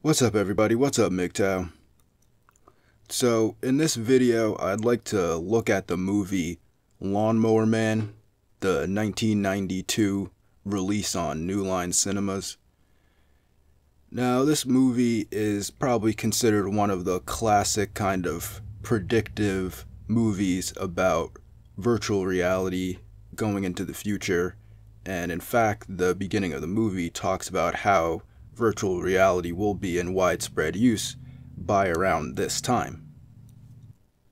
What's up everybody, what's up MGTOW? So in this video I'd like to look at the movie Lawnmower Man, the 1992 release on New Line Cinemas. Now this movie is probably considered one of the classic kind of predictive movies about virtual reality going into the future, and in fact the beginning of the movie talks about how virtual reality will be in widespread use by around this time.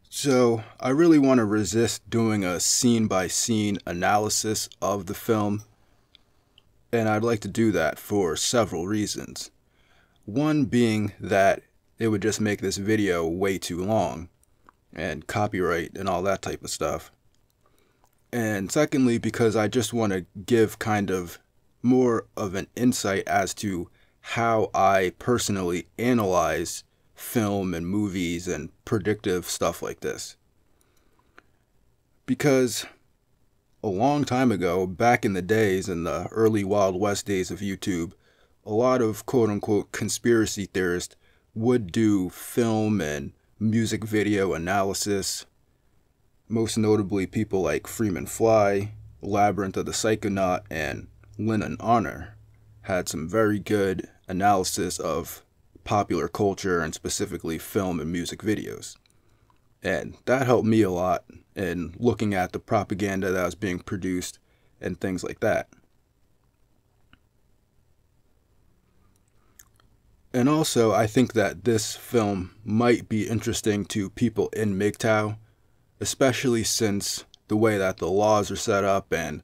So I really want to resist doing a scene-by-scene analysis of the film, and I'd like to do that for several reasons. One being that it would just make this video way too long, and copyright and all that type of stuff. And secondly, because I just want to give kind of more of an insight as to how I personally analyze film and movies and predictive stuff like this. Because a long time ago, back in the days, in the early Wild West days of YouTube, a lot of quote-unquote conspiracy theorists would do film and music video analysis. Most notably people like Freeman Fly, Labyrinth of the Psychonaut, and Lennon Honor had some very good analysis of popular culture and specifically film and music videos. And that helped me a lot in looking at the propaganda that was being produced and things like that. And also, I think that this film might be interesting to people in MGTOW, especially since the way that the laws are set up and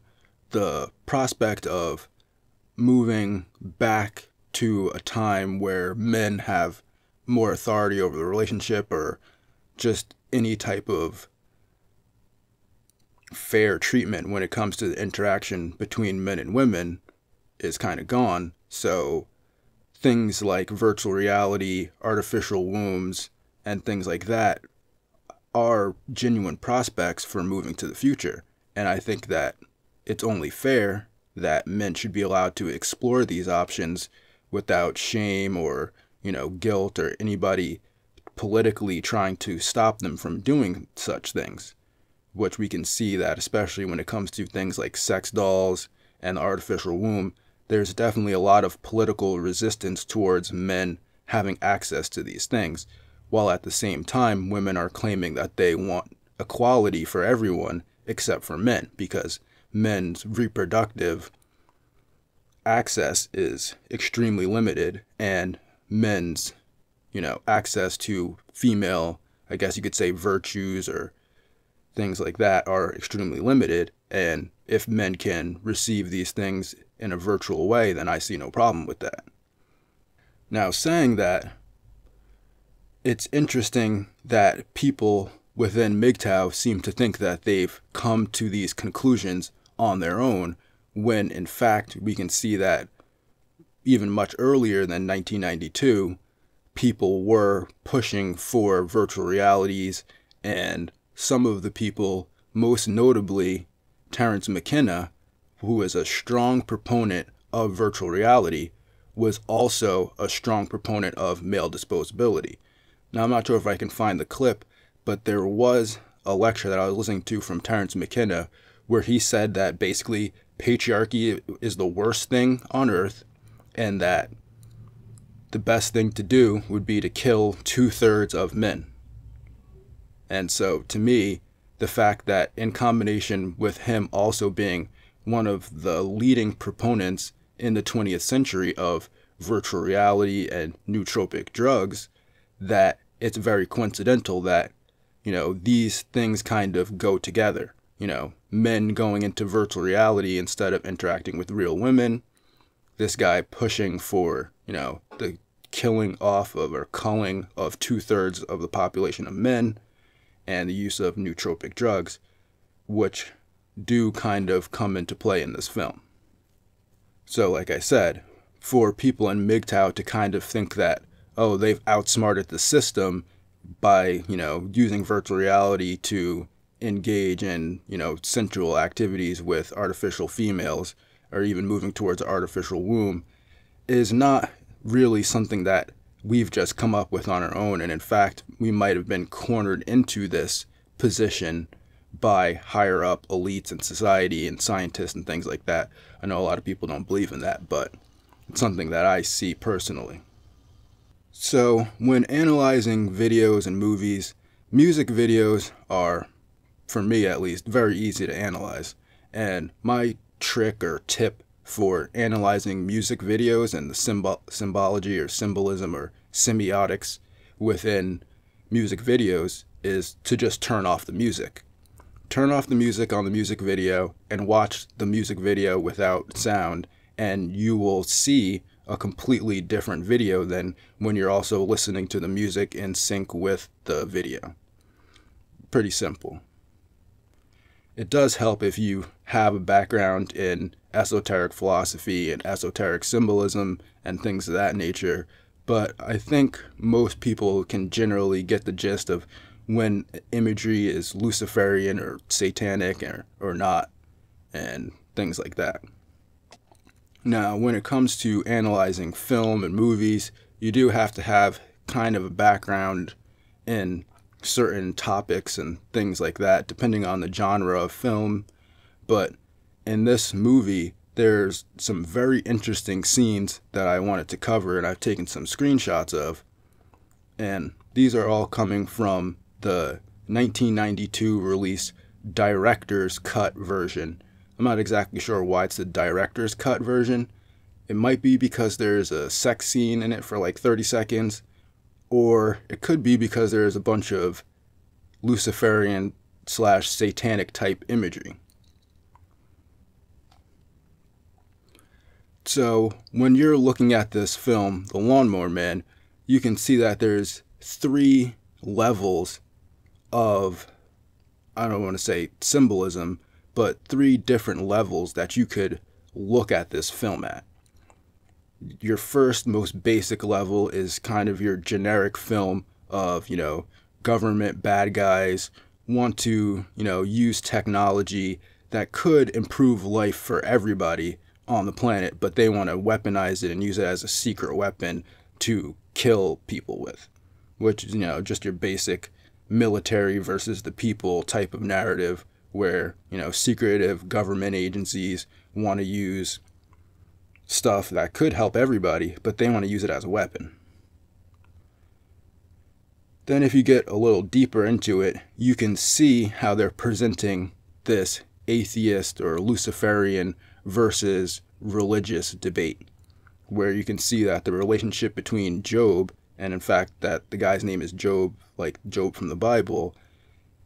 the prospect of moving back to a time where men have more authority over the relationship, or just any type of fair treatment when it comes to the interaction between men and women, is kind of gone. So things like virtual reality, artificial wombs, and things like that are genuine prospects for moving to the future. And I think that it's only fair that men should be allowed to explore these options without shame or, guilt, or anybody politically trying to stop them from doing such things. Which we can see that, especially when it comes to things like sex dolls and the artificial womb, there's definitely a lot of political resistance towards men having access to these things, while at the same time women are claiming that they want equality for everyone except for men, because men's reproductive access is extremely limited, and men's, access to female, I guess you could say, virtues or things like that are extremely limited. And if men can receive these things in a virtual way, then I see no problem with that. Now, saying that, it's interesting that people within MGTOW seem to think that they've come to these conclusions on their own, when in fact we can see that even much earlier than 1992, people were pushing for virtual realities, and some of the people, most notably Terrence McKenna, who is a strong proponent of virtual reality, was also a strong proponent of male disposability. Now, I'm not sure if I can find the clip, but there was a lecture that I was listening to from Terrence McKenna where he said that basically patriarchy is the worst thing on earth, and that the best thing to do would be to kill 2/3 of men. And so to me, the fact that in combination with him also being one of the leading proponents in the 20th century of virtual reality and nootropic drugs, that it's very coincidental that, these things kind of go together. Men going into virtual reality instead of interacting with real women, this guy pushing for, the killing off of or culling of 2/3 of the population of men, and the use of nootropic drugs, which do kind of come into play in this film. So like I said, for people in MGTOW to kind of think that, oh, they've outsmarted the system by, using virtual reality to engage in, sensual activities with artificial females, or even moving towards an artificial womb, is not really something that we've just come up with on our own. And in fact, we might have been cornered into this position by higher up elites in society and scientists and things like that. I know a lot of people don't believe in that, but it's something that I see personally. So when analyzing videos and movies, music videos are, for me at least, very easy to analyze. And my trick or tip for analyzing music videos and the symbology or symbolism or semiotics within music videos is to just turn off the music. Turn off the music on the music video and watch the music video without sound, and you will see a completely different video than when you're also listening to the music in sync with the video. Pretty simple. It does help if you have a background in esoteric philosophy and esoteric symbolism and things of that nature, but I think most people can generally get the gist of when imagery is Luciferian or satanic or not, and things like that. Now, when it comes to analyzing film and movies, you do have to have kind of a background in certain topics and things like that, depending on the genre of film. But in this movie, there's some very interesting scenes that I wanted to cover, and I've taken some screenshots of. And these are all coming from the 1992 release director's cut version. I'm not exactly sure why it's the director's cut version. It might be because there's a sex scene in it for like 30 seconds, or it could be because there's a bunch of Luciferian / satanic type imagery. So when you're looking at this film, The Lawnmower Man, you can see that there's 3 levels of, I don't want to say symbolism, but 3 different levels that you could look at this film at. Your first, most basic level is kind of your generic film of, government bad guys want to, use technology that could improve life for everybody on the planet, but they want to weaponize it and use it as a secret weapon to kill people with, which is, just your basic military versus the people type of narrative where, secretive government agencies want to use stuff that could help everybody, but they want to use it as a weapon. Then if you get a little deeper into it, you can see how they're presenting this atheist or Luciferian versus religious debate, where you can see that the relationship between Job, and in fact that the guy's name is Job, like Job from the Bible,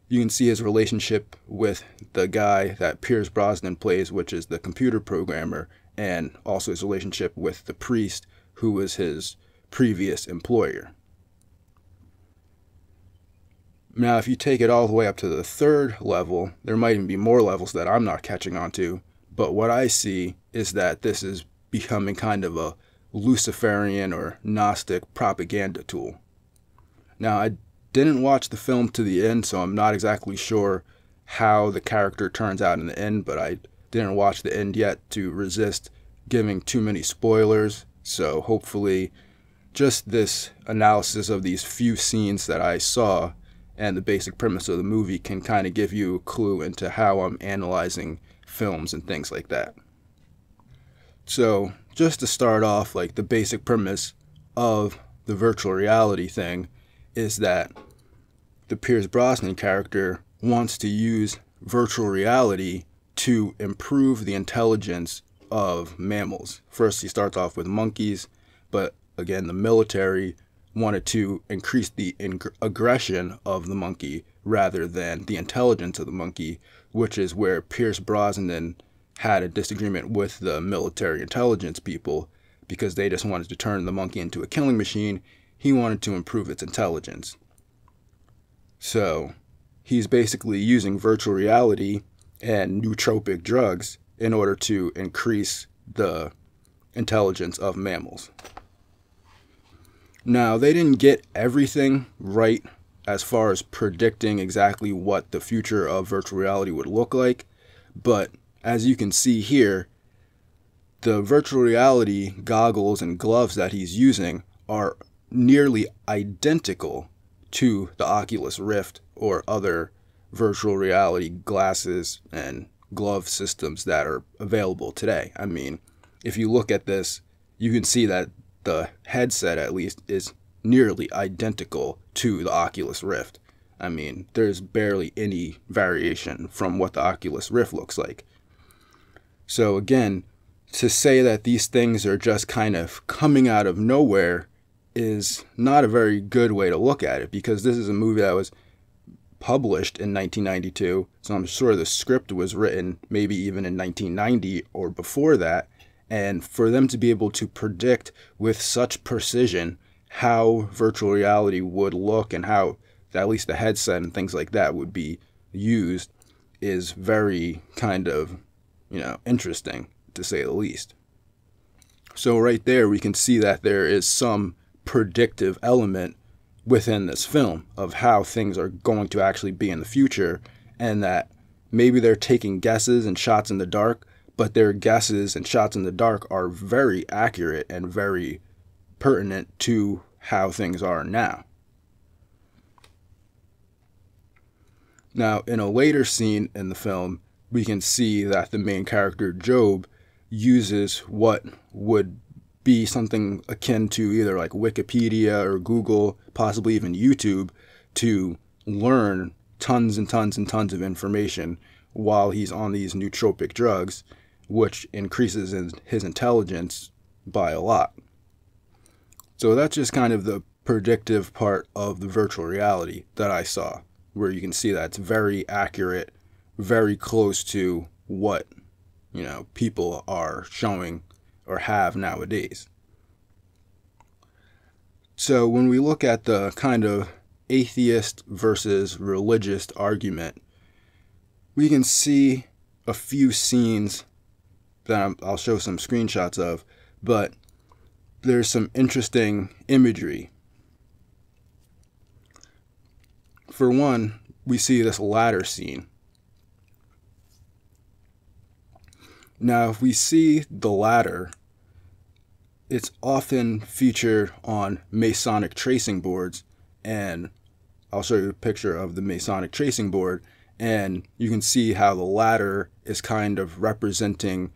you can see his relationship with the guy that Pierce Brosnan plays, which is the computer programmer, and also his relationship with the priest who was his previous employer. Now, if you take it all the way up to the 3rd level, there might even be more levels that I'm not catching on to, but what I see is that this is becoming kind of a Luciferian or Gnostic propaganda tool. Now, I didn't watch the film to the end, so I'm not exactly sure how the character turns out in the end, but I didn't watch the end yet to resist giving too many spoilers, so hopefully just this analysis of these few scenes that I saw and the basic premise of the movie can kind of give you a clue into how I'm analyzing films and things like that. So just to start off, like the basic premise of the virtual reality thing is that the Pierce Brosnan character wants to use virtual reality to improve the intelligence of mammals. First he starts off with monkeys, but again the military wanted to increase the aggression of the monkey rather than the intelligence of the monkey, which is where Pierce Brosnan had a disagreement with the military intelligence people because they just wanted to turn the monkey into a killing machine. He wanted to improve its intelligence. So he's basically using virtual reality and nootropic drugs in order to increase the intelligence of mammals. Now, they didn't get everything right as far as predicting exactly what the future of virtual reality would look like, but as you can see here, the virtual reality goggles and gloves that he's using are nearly identical to the Oculus Rift or other virtual reality glasses and glove systems that are available today. I mean, if you look at this, you can see that the headset, at least, is nearly identical to the Oculus Rift. I mean, there's barely any variation from what the Oculus Rift looks like. So again, to say that these things are just kind of coming out of nowhere is not a very good way to look at it, because this is a movie that was published in 1992, so I'm sure the script was written maybe even in 1990 or before that, and for them to be able to predict with such precision how virtual reality would look and how at least the headset and things like that would be used is very kind of, interesting, to say the least. So right there we can see that there is some predictive element within this film of how things are going to actually be in the future, and that maybe they're taking guesses and shots in the dark, but their guesses and shots in the dark are very accurate and very pertinent to how things are now. Now, in a later scene in the film, we can see that the main character, Job, uses what would be something akin to either like Wikipedia or Google, possibly even YouTube, to learn tons and tons and tons of information while he's on these nootropic drugs, which increases his intelligence by a lot. So that's just kind of the predictive part of the virtual reality that I saw, where you can see that it's very accurate, very close to what, people are showing or have nowadays. So when we look at the kind of atheist versus religious argument, we can see a few scenes that I'll show some screenshots of, but there's some interesting imagery. For one, we see this ladder scene. Now, if we see the ladder, it's often featured on Masonic tracing boards, and I'll show you a picture of the Masonic tracing board, and you can see how the ladder is kind of representing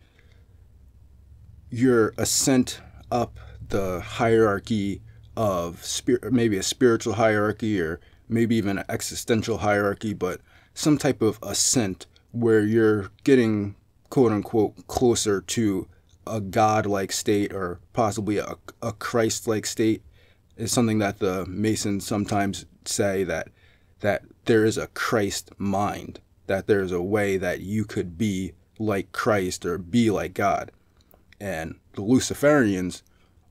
your ascent up the hierarchy of maybe a spiritual hierarchy or maybe even an existential hierarchy, but some type of ascent where you're getting quote unquote closer to a God-like state, or possibly a Christ-like state, is something that the Masons sometimes say, that there is a Christ mind, that there's a way that you could be like Christ or be like God. And the Luciferians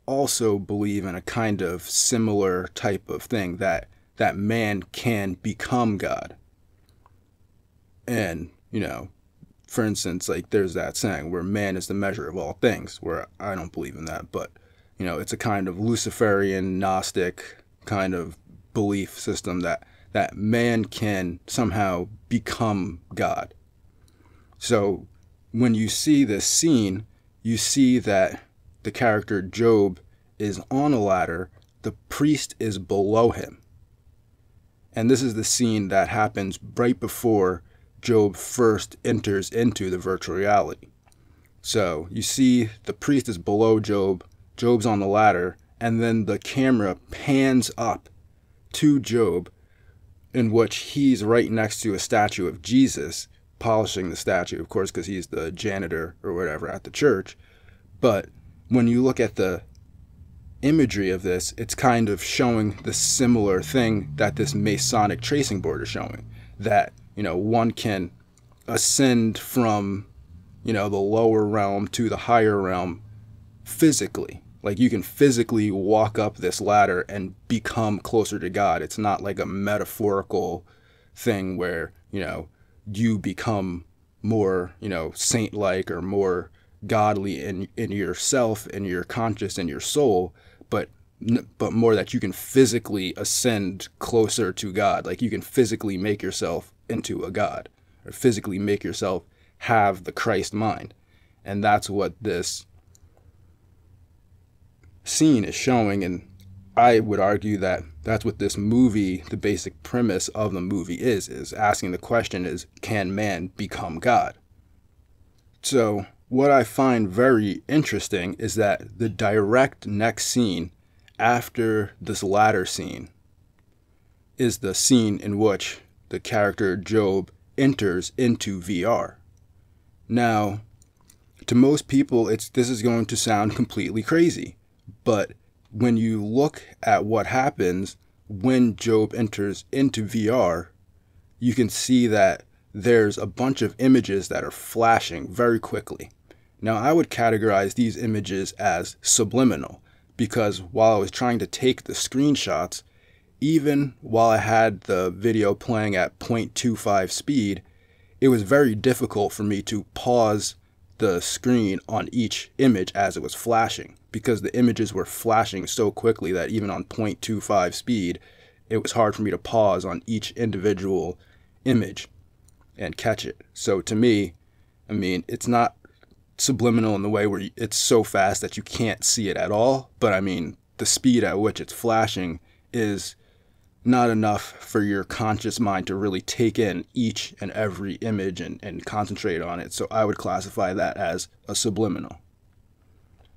also believe in a kind of similar type of thing, that man can become God. And, for instance, like there's that saying where man is the measure of all things, where I don't believe in that, but, it's a kind of Luciferian, Gnostic kind of belief system that man can somehow become God. So when you see this scene, you see that the character Job is on a ladder, the priest is below him. And this is the scene that happens right before Job first enters into the virtual reality. So you see the priest is below Job, Job's on the ladder, and then the camera pans up to Job, in which he's right next to a statue of Jesus, polishing the statue, of course, because he's the janitor or whatever at the church. But when you look at the imagery of this, it's kind of showing the similar thing that this Masonic tracing board is showing, that one can ascend from, the lower realm to the higher realm physically. Like you can physically walk up this ladder and become closer to God. It's not like a metaphorical thing where, you become more, saint-like or more godly in yourself and your conscious and your soul, but more that you can physically ascend closer to God. Like you can physically make yourself into a God, or physically make yourself have the Christ mind. And that's what this scene is showing. And I would argue that that's what this movie, the basic premise of the movie is asking the question is, can man become God? So what I find very interesting is that the direct next scene after this latter scene is the scene in which the character Job enters into VR. Now, to most people, this is going to sound completely crazy, but when you look at what happens when Job enters into VR, you can see that there's a bunch of images that are flashing very quickly. Now, I would categorize these images as subliminal because while I was trying to take the screenshots, even while I had the video playing at 0.25 speed, it was very difficult for me to pause the screen on each image as it was flashing because the images were flashing so quickly that even on 0.25 speed, it was hard for me to pause on each individual image and catch it. So to me, I mean, it's not subliminal in the way where it's so fast that you can't see it at all, but I mean, the speed at which it's flashing is not enough for your conscious mind to really take in each and every image and concentrate on it. So I would classify that as a subliminal.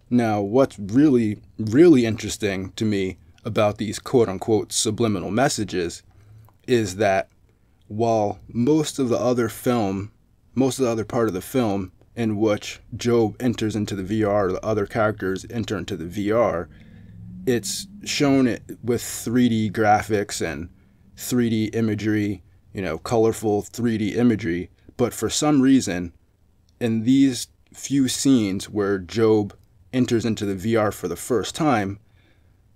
Now, what's really, really interesting to me about these quote-unquote subliminal messages is that while most of the other part of the film in which Job enters into the VR, or the other characters enter into the VR, it's shown it with 3D graphics and 3D imagery, colorful 3D imagery. But for some reason, in these few scenes where Job enters into the VR for the first time,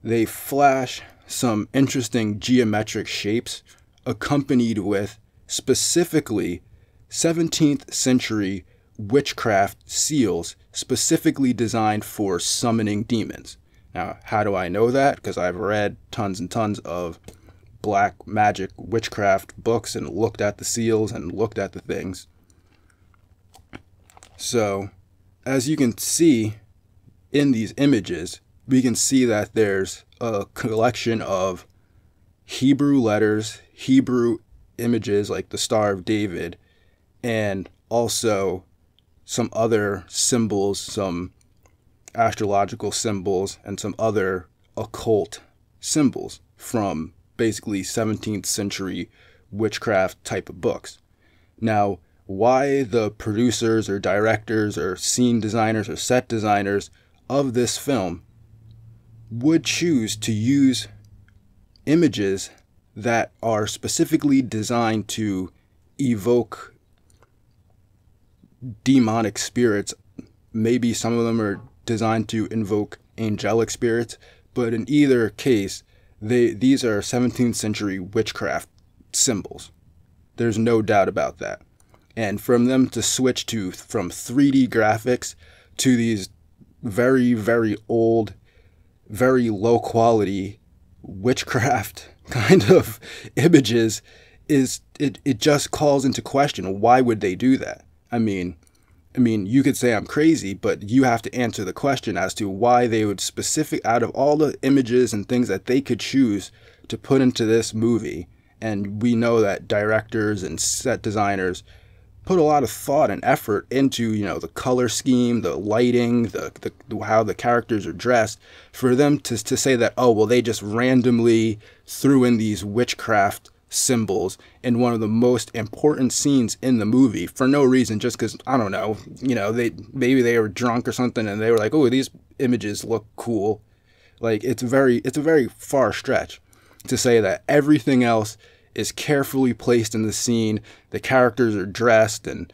they flash some interesting geometric shapes accompanied with specifically 17th century witchcraft seals specifically designed for summoning demons. Now, how do I know that? Because I've read tons and tons of black magic witchcraft books and looked at the seals and looked at the things. So, as you can see in these images, we can see that there's a collection of Hebrew letters, Hebrew images like the Star of David, and also some other symbols, some astrological symbols, and some other occult symbols from basically 17th century witchcraft type of books. Now, why the producers or directors or scene designers or set designers of this film would choose to use images that are specifically designed to evoke demonic spirits. Maybe some of them are designed to invoke angelic spirits, but in either case, these are 17th century witchcraft symbols. There's no doubt about that. And from them to switch from 3D graphics to these very, very old, very low quality witchcraft kind of images it just calls into question, why would they do that? I mean, you could say I'm crazy, but you have to answer the question as to why they would out of all the images and things that they could choose to put into this movie. And we know that directors and set designers put a lot of thought and effort into, the color scheme, the lighting, the how the characters are dressed, for them to say that, oh, well, they just randomly threw in these witchcraft symbols in one of the most important scenes in the movie for no reason, just because, I don't know, maybe they were drunk or something and they were like, oh, these images look cool. Like, it's a very far stretch to say that everything else is carefully placed in the scene. The characters are dressed and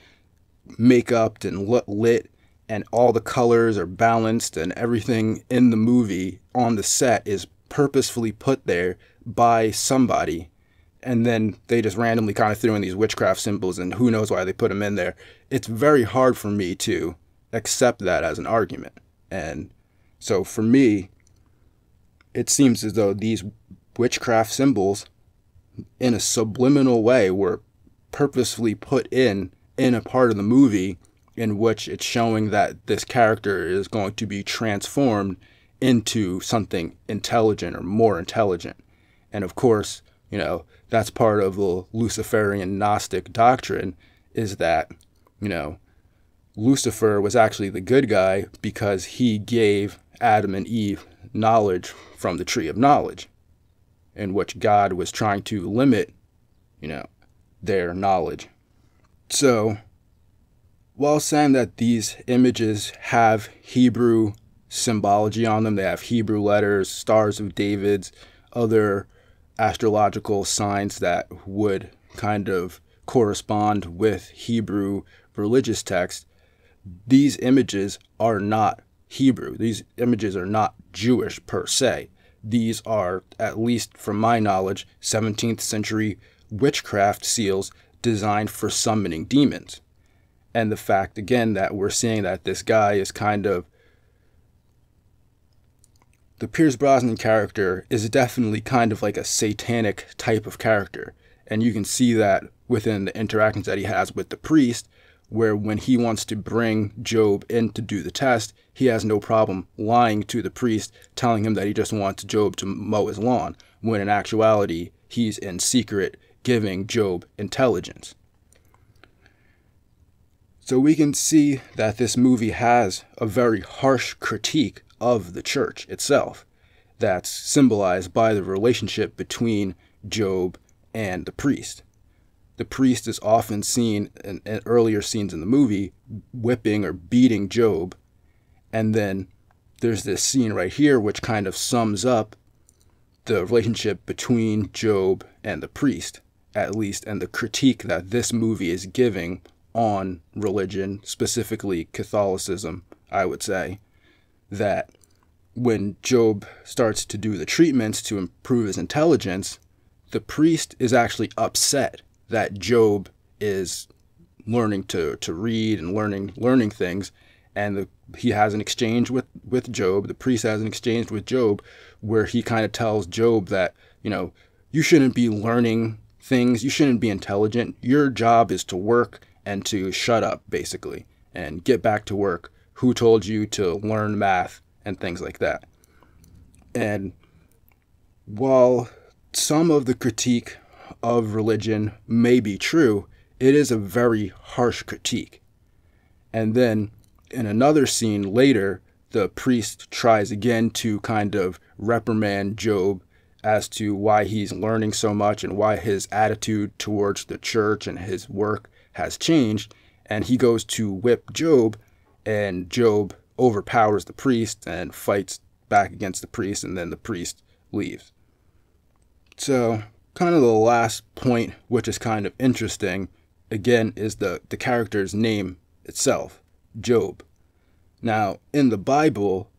make-upped and lit, and all the colors are balanced, and everything in the movie on the set is purposefully put there by somebody. And then they just randomly kind of threw in these witchcraft symbols, and who knows why they put them in there. It's very hard for me to accept that as an argument. And so for me, it seems as though these witchcraft symbols, in a subliminal way, were purposefully put in a part of the movie in which it's showing that this character is going to be transformed into something intelligent or more intelligent. And of course, that's part of the Luciferian Gnostic doctrine, is that, Lucifer was actually the good guy because he gave Adam and Eve knowledge from the tree of knowledge, in which God was trying to limit, their knowledge. So, while saying that these images have Hebrew symbology on them, they have Hebrew letters, stars of David's, other astrological signs that would kind of correspond with Hebrew religious text, these images are not Hebrew. These images are not Jewish per se. These are, at least from my knowledge, 17th century witchcraft seals designed for summoning demons. And the fact, again, that we're seeing that this guy is kind of... The Pierce Brosnan character is definitely kind of like a satanic type of character. And you can see that within the interactions that he has with the priest, where when he wants to bring Job in to do the test, he has no problem lying to the priest, telling him that he just wants Job to mow his lawn, when in actuality, he's in secret giving Job intelligence. So we can see that this movie has a very harsh critique of the church itself, that's symbolized by the relationship between Job and the priest. The priest is often seen in earlier scenes in the movie whipping or beating Job. And then there's this scene right here which kind of sums up the relationship between Job and the priest, at least, and the critique that this movie is giving on religion, specifically Catholicism, I would say, that when Job starts to do the treatments to improve his intelligence, the priest is actually upset that Job is learning to read and learning things, and he has an exchange with Job. The priest has an exchange with Job where he kind of tells Job that, you shouldn't be learning things, you shouldn't be intelligent, your job is to work and to shut up, basically, and get back to work. Who told you to learn math and things like that? And while some of the critique of religion may be true, it is a very harsh critique. And then in another scene later, the priest tries again to kind of reprimand Job as to why he's learning so much and why his attitude towards the church and his work has changed. And he goes to whip Job, and Job overpowers the priest and fights back against the priest, and then the priest leaves. So kind of the last point, which is kind of interesting, again, is the character's name itself, Job. Now, in the Bible,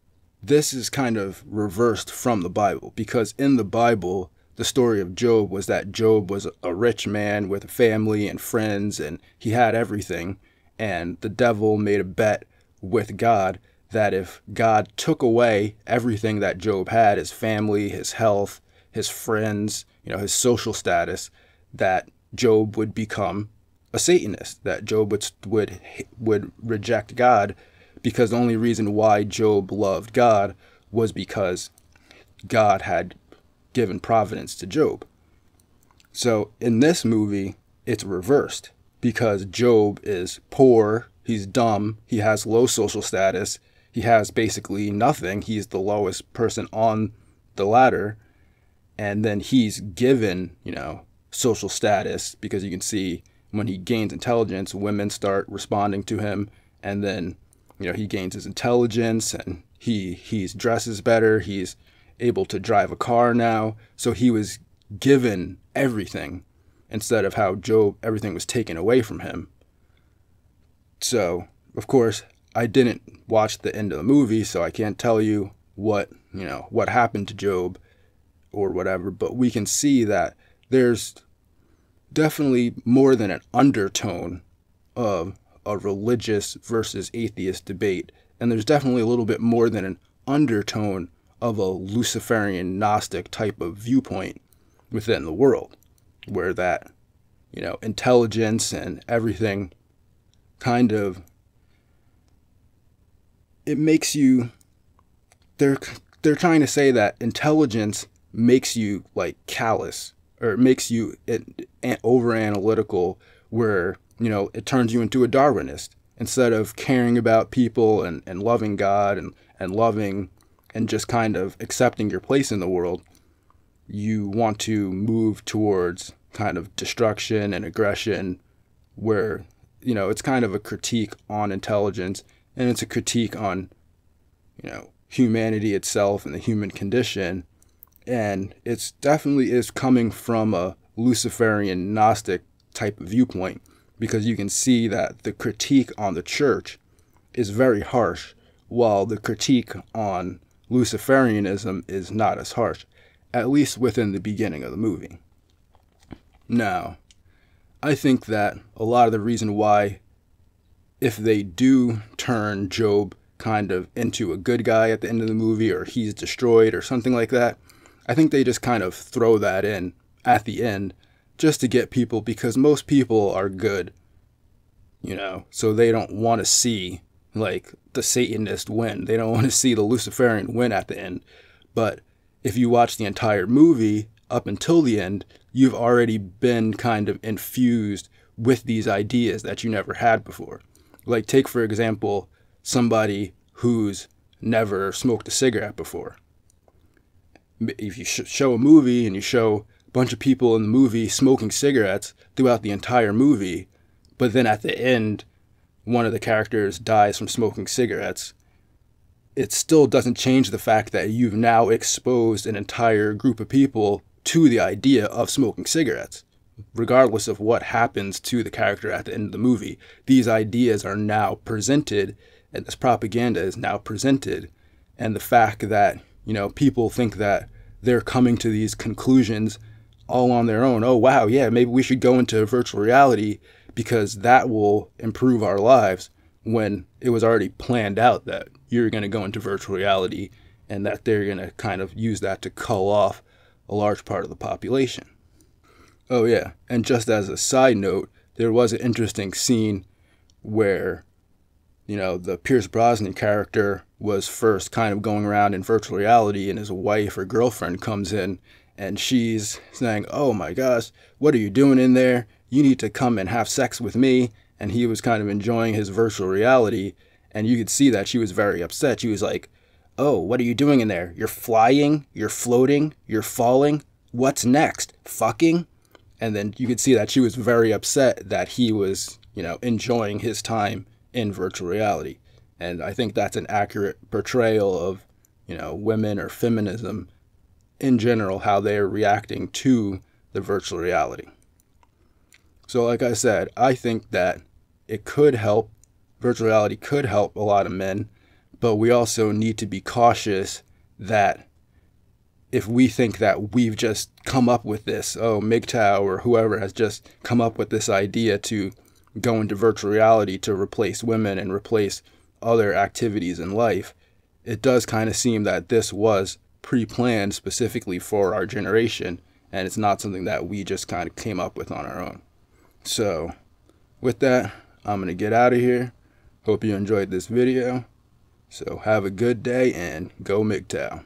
this is kind of reversed from the Bible, because in the Bible, the story of Job was that Job was a rich man with a family and friends, and he had everything, and the devil made a bet with God that if God took away everything that Job had, his family, his health, his friends, his social status, that Job would become a Satanist, that Job would reject God, because the only reason why Job loved God was because God had given providence to Job. So in this movie, it's reversed, because Job is poor, he's dumb, he has low social status, he has basically nothing, he's the lowest person on the ladder, and then he's given, social status, because you can see when he gains intelligence, women start responding to him, and then, he gains his intelligence, and he dresses better, he's able to drive a car now. So he was given everything, instead of how Job, everything was taken away from him. So, of course, I didn't watch the end of the movie, so I can't tell you what happened to Job or whatever, but we can see that there's definitely more than an undertone of a religious versus atheist debate, and there's definitely a little bit more than an undertone of a Luciferian Gnostic type of viewpoint within the world, where that, intelligence and everything kind of, it makes you, they're trying to say that intelligence makes you like callous, or it makes you over analytical, where, you know, it turns you into a Darwinist instead of caring about people and loving God and loving and just kind of accepting your place in the world. You want to move towards kind of destruction and aggression, where, you know, it's kind of a critique on intelligence, and it's a critique on, you know, humanity itself and the human condition. And it's definitely is coming from a Luciferian Gnostic type of viewpoint, because you can see that the critique on the church is very harsh, while the critique on Luciferianism is not as harsh, at least within the beginning of the movie. Now, I think that a lot of the reason why, if they do turn Job kind of into a good guy at the end of the movie, or he's destroyed or something like that, I think they just kind of throw that in at the end just to get people, because most people are good, you know, so they don't want to see like the Satanist win. They don't want to see the Luciferian win at the end. But if you watch the entire movie up until the end, you've already been kind of infused with these ideas that you never had before. Like, take, for example, somebody who's never smoked a cigarette before. If you show a movie and you show a bunch of people in the movie smoking cigarettes throughout the entire movie, but then at the end, one of the characters dies from smoking cigarettes, it still doesn't change the fact that you've now exposed an entire group of people to the idea of smoking cigarettes. Regardless of what happens to the character at the end of the movie, these ideas are now presented, and this propaganda is now presented. And the fact that, you know, people think that they're coming to these conclusions all on their own. Oh, wow, yeah, maybe we should go into virtual reality because that will improve our lives, when it was already planned out that you're going to go into virtual reality and that they're going to kind of use that to cull off a large part of the population. Oh, yeah, and just as a side note, there was an interesting scene where, you know, the Pierce Brosnan character was first kind of going around in virtual reality, and his wife or girlfriend comes in and she's saying, "Oh my gosh, what are you doing in there? You need to come and have sex with me." And he was kind of enjoying his virtual reality, and you could see that she was very upset. She was like, "Oh, what are you doing in there? You're flying, you're floating, you're falling. What's next? Fucking?" And then you could see that she was very upset that he was, you know, enjoying his time in virtual reality. And I think that's an accurate portrayal of, you know, women or feminism in general, how they're reacting to the virtual reality. So like I said, I think that it could help, virtual reality could help a lot of men, but we also need to be cautious that if we think that we've just come up with this, oh, MGTOW or whoever has just come up with this idea to go into virtual reality to replace women and replace other activities in life, it does kind of seem that this was pre-planned specifically for our generation, and it's not something that we just kind of came up with on our own. So with that, I'm going to get out of here. Hope you enjoyed this video. So have a good day and go MGTOW.